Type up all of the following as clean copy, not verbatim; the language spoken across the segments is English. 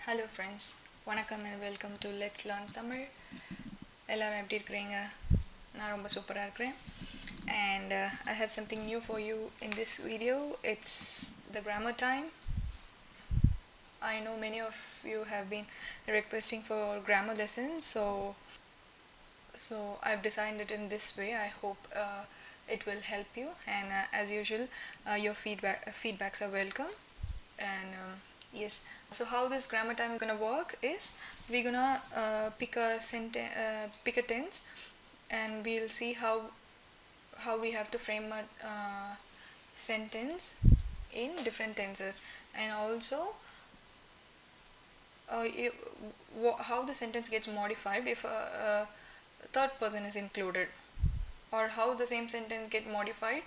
Hello friends, வணக்கம் and welcome to Let's Learn Tamil. எல்லாரும் எப்படி இருக்கிறீங்க? நான் ரொம்ப சூப்பராக இருக்கிறேன். And I have something new for you in this video. It's the grammar time. I know many of you have been requesting for grammar lessons, so I've designed it in this way. I hope it will help you, and as usual, your feedbacks are welcome. And yes, so how this grammar time is gonna work is we're gonna pick a tense, and we'll see how we have to frame a sentence in different tenses, and also how the sentence gets modified if a third person is included, or how the same sentence get modified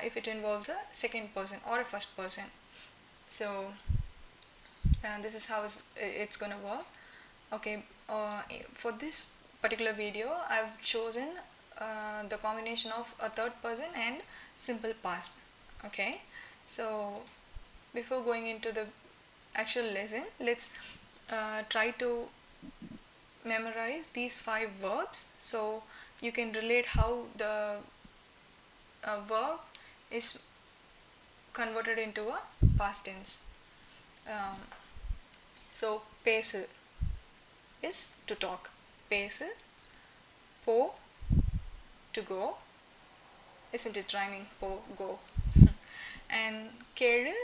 if it involves a second person or a first person. So this is how it's gonna work. Okay, for this particular video I've chosen the combination of a third person and simple past. Okay, so before going into the actual lesson, let's try to memorize these 5 verbs so you can relate how the verb is converted into a past tense. So பேசு is to talk. பேசு. போ, to go. Isn't it rhyming? Po, go. And கேளு,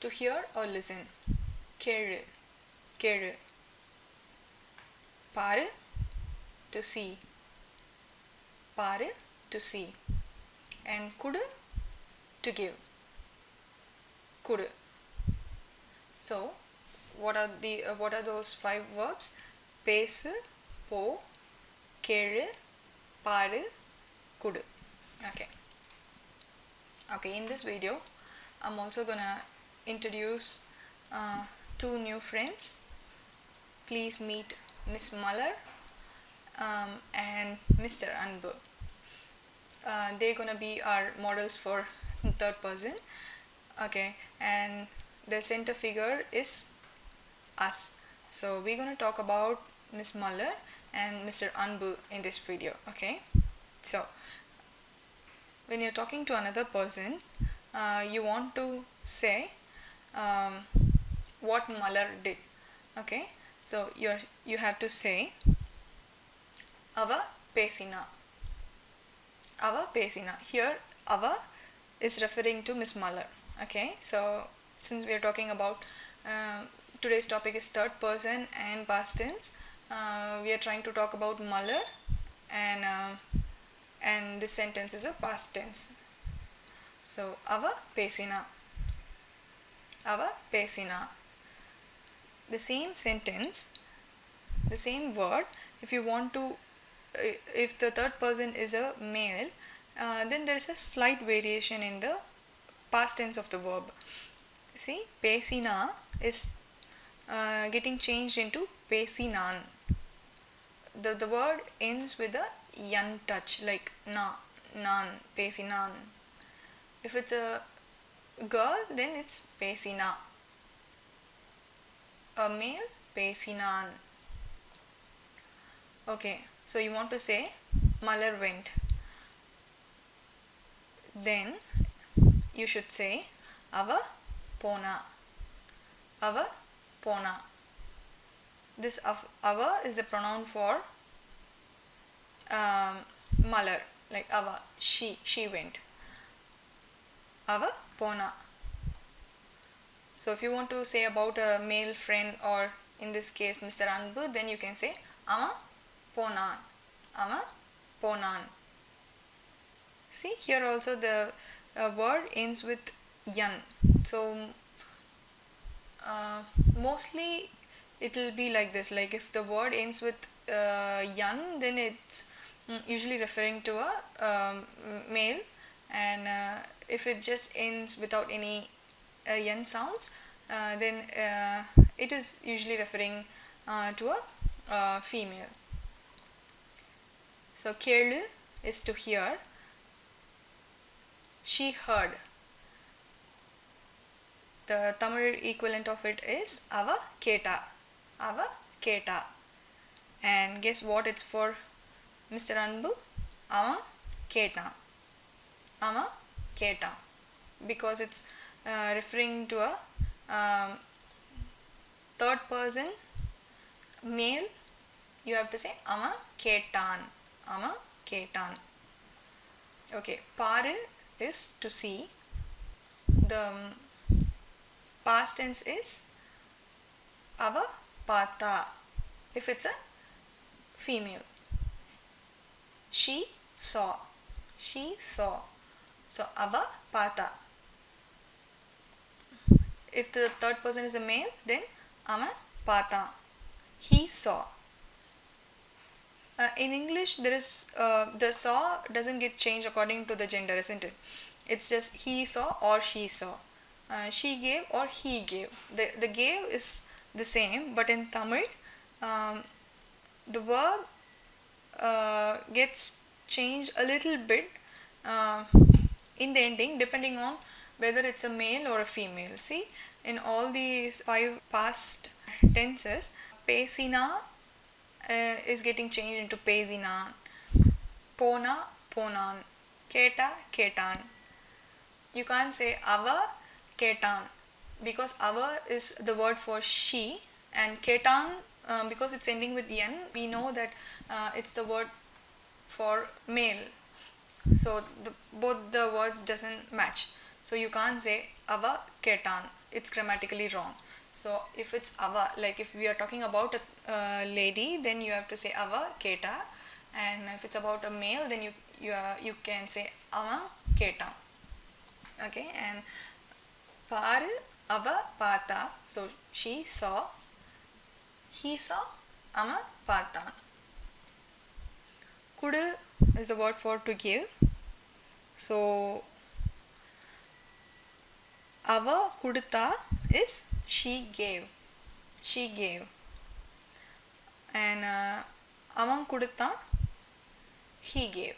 to hear or listen. கேளு, கேளு. பாரு, to see. பாரு, to see. And குடு, to give. குடு. So what are those 5 verbs? பேசு, போ, கேளு, பாரு, குடு. Okay, in this video I'm also gonna introduce 2 new friends. Please meet Miss Muller and Mr. Anbu. They're gonna be our models for third person. Okay, and the center figure is us. So we're going to talk about Miss Muller and Mr. Anbu in this video. Okay, so when you're talking to another person, you want to say what Muller did. Okay, so you have to say ava pesina. Ava pesina. Here ava is referring to Miss Muller. Okay, so since we are talking about today's topic is third person and past tense, we are trying to talk about Muller, and this sentence is a past tense. So ava pesina. Ava pesina. The same sentence, the same word, if you want to if the third person is a male, then there is a slight variation in the past tense of the verb. See, pesina is getting changed into pesinan. The word ends with a yan touch, like na, nan, pesinan. If it's a girl, then it's pesina. A male, pesinan. Okay, so you want to say Muller went. Then you should say ava pona. Ava pona. This ava is a pronoun for Muller, like ava, she went. Ava pona. So if you want to say about a male friend, or in this case Mr. Anbu, then you can say ama ponan. Ama ponan. See, here also the word ends with yan. So mostly it will be like this, like if the word ends with yan, then it's usually referring to a male, and if it just ends without any yan sounds, then it is usually referring to a female. So கேளு is to hear. She heard. The Tamil equivalent of it is Ava Keta. Ava Keta. And guess what it's for, Mr. Anbu? Ava Keta. Ava Keta. Because it's referring to a third person male, you have to say Ava Ketan. Ava Ketan. Okay, Paru is to see. The past tense is Ava Pata if it's a female. She saw. She saw. So Ava Pata. If the third person is a male, then Ava Pata. He saw. In English, there is the saw doesn't get changed according to the gender, isn't it? It's just he saw or she saw. She gave or he gave. The gave is the same, but in Tamil, the verb gets changed a little bit in the ending depending on whether it's a male or a female. See, in all these 5 past tenses, pesina is getting changed into pesina, pona, ponan, keta, ketan. You can't say ava, ketan, because ava is the word for she, and ketan, because it's ending with n, we know that it's the word for male. So both the words doesn't match. So you can't say ava ketan. It's grammatically wrong. So if it's ava, like if we are talking about a lady, then you have to say ava keta, and if it's about a male, then you can say ava ketan. Okay, and paru ava pata. So she saw, he saw, ava patan. Kudu is a word for to give. So ava kudutha is she gave. She gave. And avan kudutha, he gave.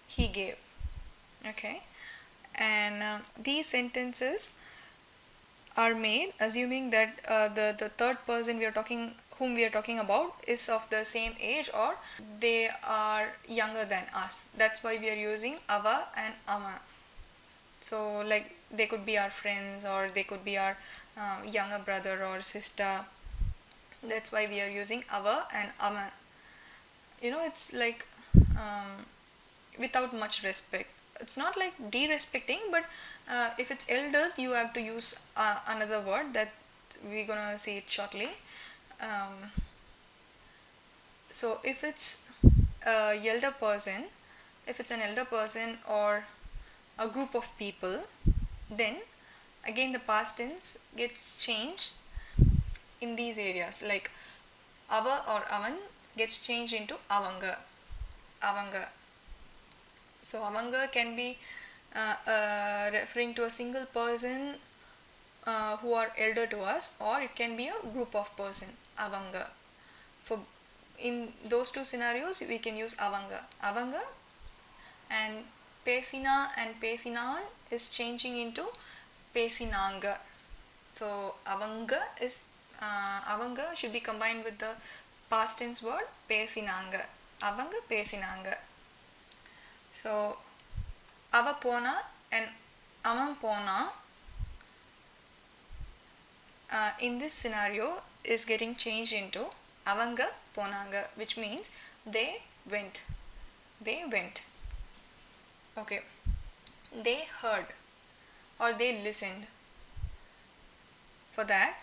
He gave. Okay. And these sentences are made assuming that the third person whom we are talking about is of the same age or they are younger than us. That's why we are using ava and ama. So like they could be our friends or they could be our younger brother or sister. That's why we are using ava and ama. It's like without much respect. It's not like de-respecting, but if it's elders, you have to use another word that we're gonna see it shortly. So if it's an elder person or a group of people, then again the past tense gets changed in these areas. Like ava or avan gets changed into avanga. So avanga can be referring to a single person who are elder to us, or it can be a group of person, avanga. In those two scenarios, we can use avanga. And pesina and pesinan is changing into pesinanga. So avanga should be combined with the past tense word pesinanga. Avanga pesinanga. So ava pona and avan pona in this scenario is getting changed into avanga ponanga, which means they went. Okay, they heard or they listened. For that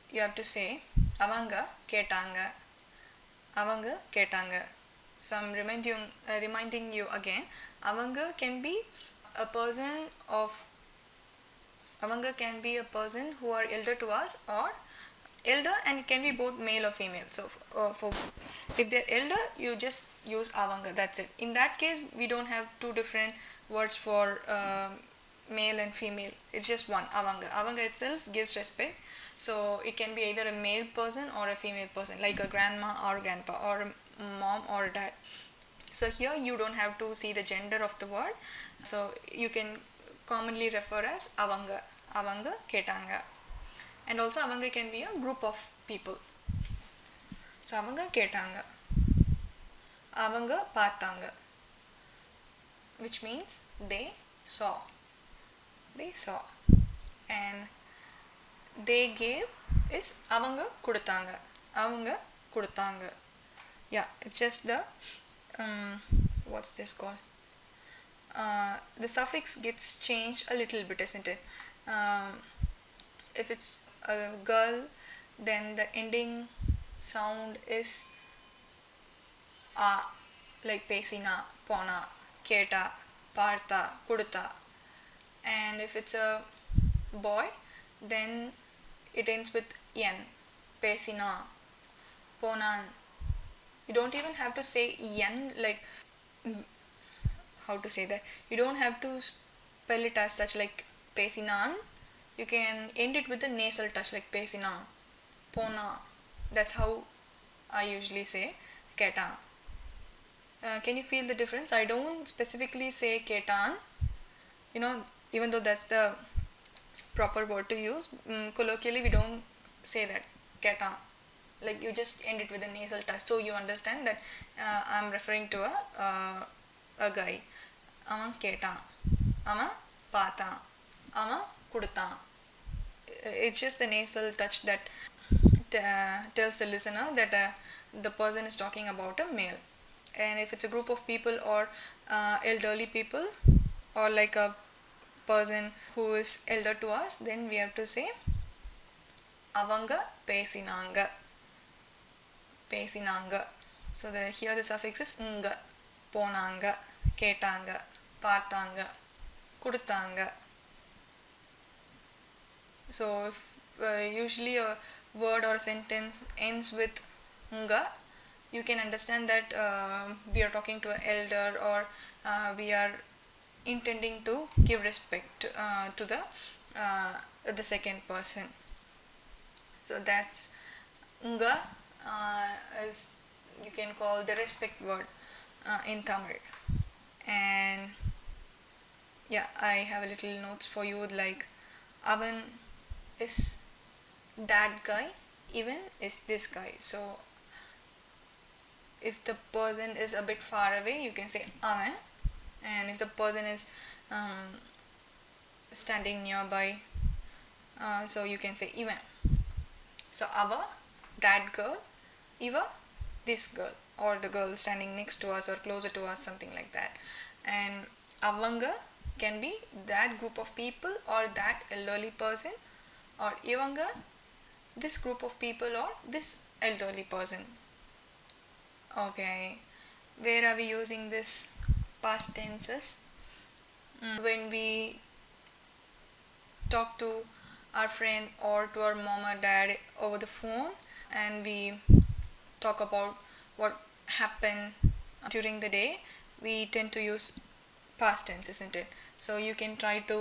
you have to say avanga ketanga. So I'm reminding you again. Avanga can be a person who are elder to us or elder, and it can be both male or female. So if they're elder, you just use avanga, that's it. In that case, we don't have two different words for male and female. It's just one, avanga itself gives respect. So it can be either a male person or a female person, like a grandma or grandpa or a mom or dad. So here you don't have to see the gender of the word, so you can commonly refer as avanga. அவங்க கேட்டாங்க. And also அவங்க can be a group of people. So அவங்க கேட்டாங்க, அவங்க பார்த்தாங்க, which means they saw. They saw. And they gave is அவங்க கொடுத்தாங்க, அவங்க கொடுத்தாங்க. Yeah, it's just the what's this called? The suffix gets changed a little bit, isn't it? If it's a girl, then the ending sound is like பேசினா, போனா, கேட்டா, பார்த்தா, கொடுத்தா. And if it's a boy, then it ends with n, பேசினா, போனான். You don't even have to say n, like how to say that, you don't have to spell it as such like பேசினான். You can end it with a nasal touch like பேசினா, போனா. That's how I usually say கேட்டான். Can you feel the difference? I don't specifically say கேட்டான், even though that's the proper word to use. Colloquially we don't say that கேட்டான், like you just end it with a nasal touch, so you understand that I'm referring to a guy. அவன் கேட்டான், அவன் பார்த்தான், அவன் கொடுத்தான். It's just the nasal touch that tells the listener that the person is talking about a male. And if it's a group of people or elderly people, or like a person who is elder to us, then we have to say அவங்க பேசினாங்க, பேசினாங்க. So here the suffix is ங்க, போனாங்க, கேட்டாங்க, பார்த்தாங்க, கொடுத்தாங்க. So if usually a word or a sentence ends with ங்க, you can understand that we are talking to an elder, or we are intending to give respect to the second person. So that's ங்க is, you can call the respect word in Tamil. And yeah, I have a little notes for you, like avan is that guy, even is this guy. So if the person is a bit far away, you can say avan, and if the person is standing nearby, so you can say ivan. So ava, that girl, iva, this girl, or the girl standing next to us or closer to us, something like that. And avanga can be that group of people or that elderly person, or ivanga, this group of people or this elderly person. Okay, where are we using this past tenses? When we talk to our friend or to our mom or dad over the phone, and we talk about what happened during the day, we tend to use past tense, isn't it? So you can try to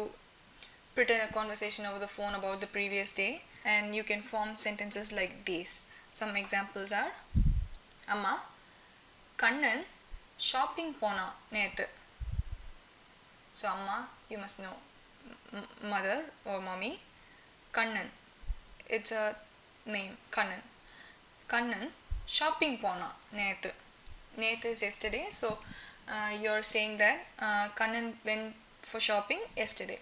pretend a conversation over the phone about the previous day, and you can form sentences like these. Some examples are, amma, kannan shopping pona nethu. So amma, you must know, mother or mommy. Kannan, it's a name, Kannan. Kannan shopping pona nethu. Nethu is yesterday, so you're saying that Kannan went for shopping yesterday.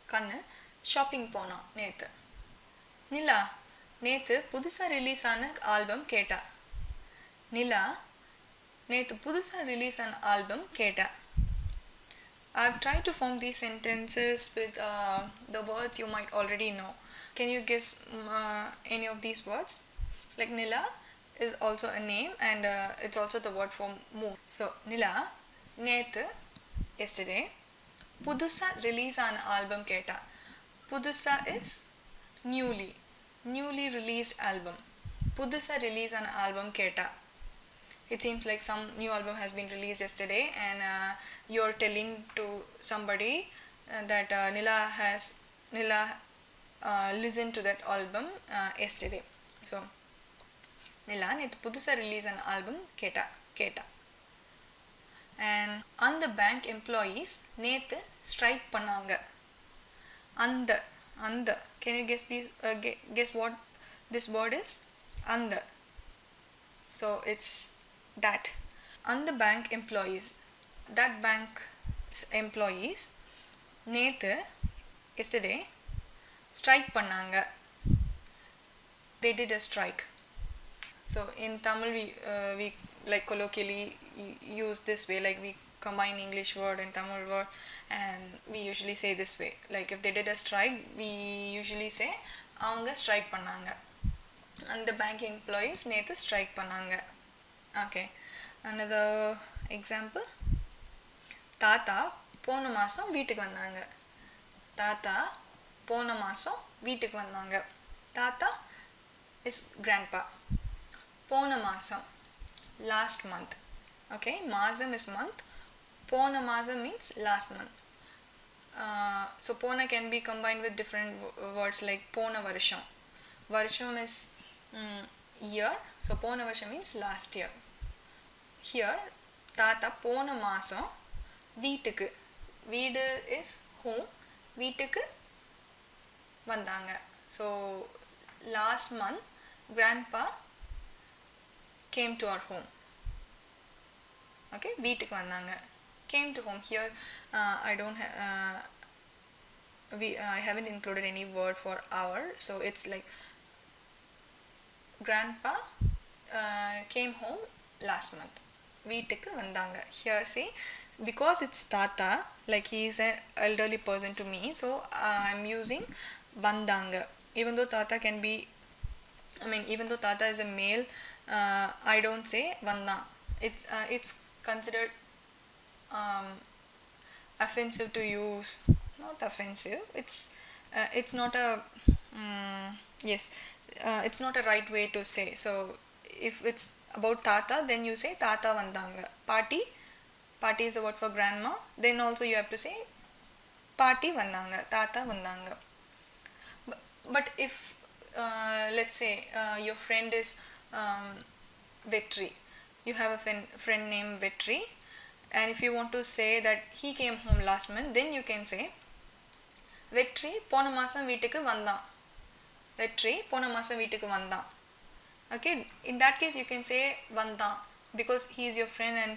Kannan shopping pona nethu. Nila, நேத்து புதுசா release ஆன album கேட்டா. நிலா நேத்து புதுசா release ஆன album கேட்டா. I've tried to form these sentences with the words you might already know. Can you guess any of these words? Like Nila is also a name, and it's also the word for moon. So Nila, நேத்து, yesterday, புதுசா release ஆன album கேட்டா. புதுசா is newly released album. புதுசா release ஆன album கேட்டா. It seems like some new album has been released yesterday, and you're telling to somebody that Nila listened to that album yesterday. So Nila நேத்து புதுசா release ஆன album கேட்டா. And அந்த bank employees நேத்து strike பண்ணாங்க. And can you guess what this word is? And so it's that. And the bank employees, that bank's employees நேத்து yesterday strike பண்ணாங்க. They did a strike. So in Tamil we like colloquially use this way, like we combine English word and Tamil word, and we usually say this way, like if they did a strike we usually say அவங்க strike பண்ணாங்க. And the bank employees நேத்து strike பண்ணாங்க. Okay, another example. தாத்தா போன மாதம் வீட்டுக்கு வந்தாங்க. தாத்தா போன மாதம் வீட்டுக்கு வந்தாங்க. தாத்தா is grandpa. போன மாதம் last month. Okay, மாதம் is month. போன மாதம் means last month. So போன can be combined with different words like போன வருஷம். வருஷம் is year. So போன வருஷம் means last year. Here தாத்தா போன மாதம் வீட்டுக்கு, வீடு is home, வீட்டுக்கு வந்தாங்க. So last month grandpa came to our home. Okay, வீட்டுக்கு வந்தாங்க, came to home. Here I don't I haven't included any word for hour, so it's like grandpa came home last month. வீட்டுக்கு வந்தாங்க. Here say, because it's tata, like he is an elderly person to me, so I'm using வந்தாங்க. Even though tata can be, even though tata is a male, I don't say vandan. It's considered offensive to use. Not offensive, it's not a yes, it's not a right way to say. So if it's about tata, then you say tata vandanga. Party is a word for grandma, then also you have to say party vandanga, tata vandanga. But if let's say your friend is Vetri, you have a friend named Vetri, and if you want to say that he came home last month, then you can say Vetri போன மாதம் வீட்டுக்கு வந்தான். Vetri போன மாதம் வீட்டுக்கு வந்தான். Okay, in that case you can say vandan, because he is your friend and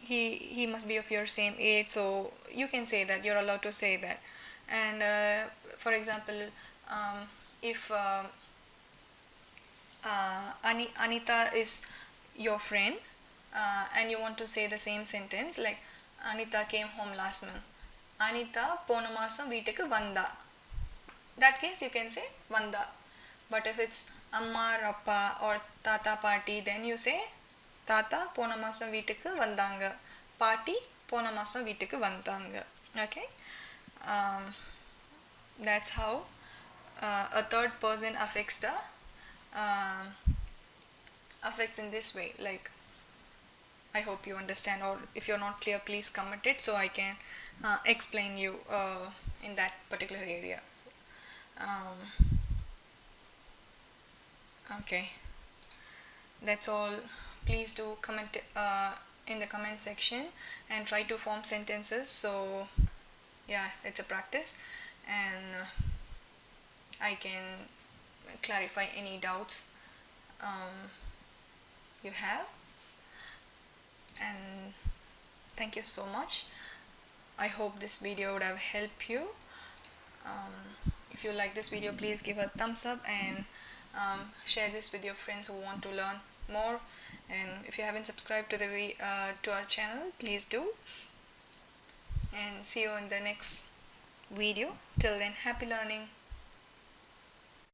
he must be of your same age, so you can say that, you're allowed to say that. And for example, if Anita is your friend, and you want to say the same sentence, like Anita came home last month, Anita போன மாதம் வீட்டுக்கு வந்தா. That case you can say vanda. But if it's amma or appa or tata party, then you say tata போன மாதம் வீட்டுக்கு வந்தாங்க, பாட்டி போன மாதம் வீட்டுக்கு வந்தாங்க. Okay, that's how a third person affects affects in this way. Like, I hope you understand, or if you're not clear, please comment it so I can explain you in that particular area. Okay, that's all. Please do comment in the comment section and try to form sentences. So yeah, it's a practice, and I can clarify any doubts you have. And thank you so much. I hope this video would have helped you. If you like this video, please give a thumbs up and share this with your friends who want to learn more. And if you haven't subscribed to our channel, please do. And see you in the next video. Till then, happy learning.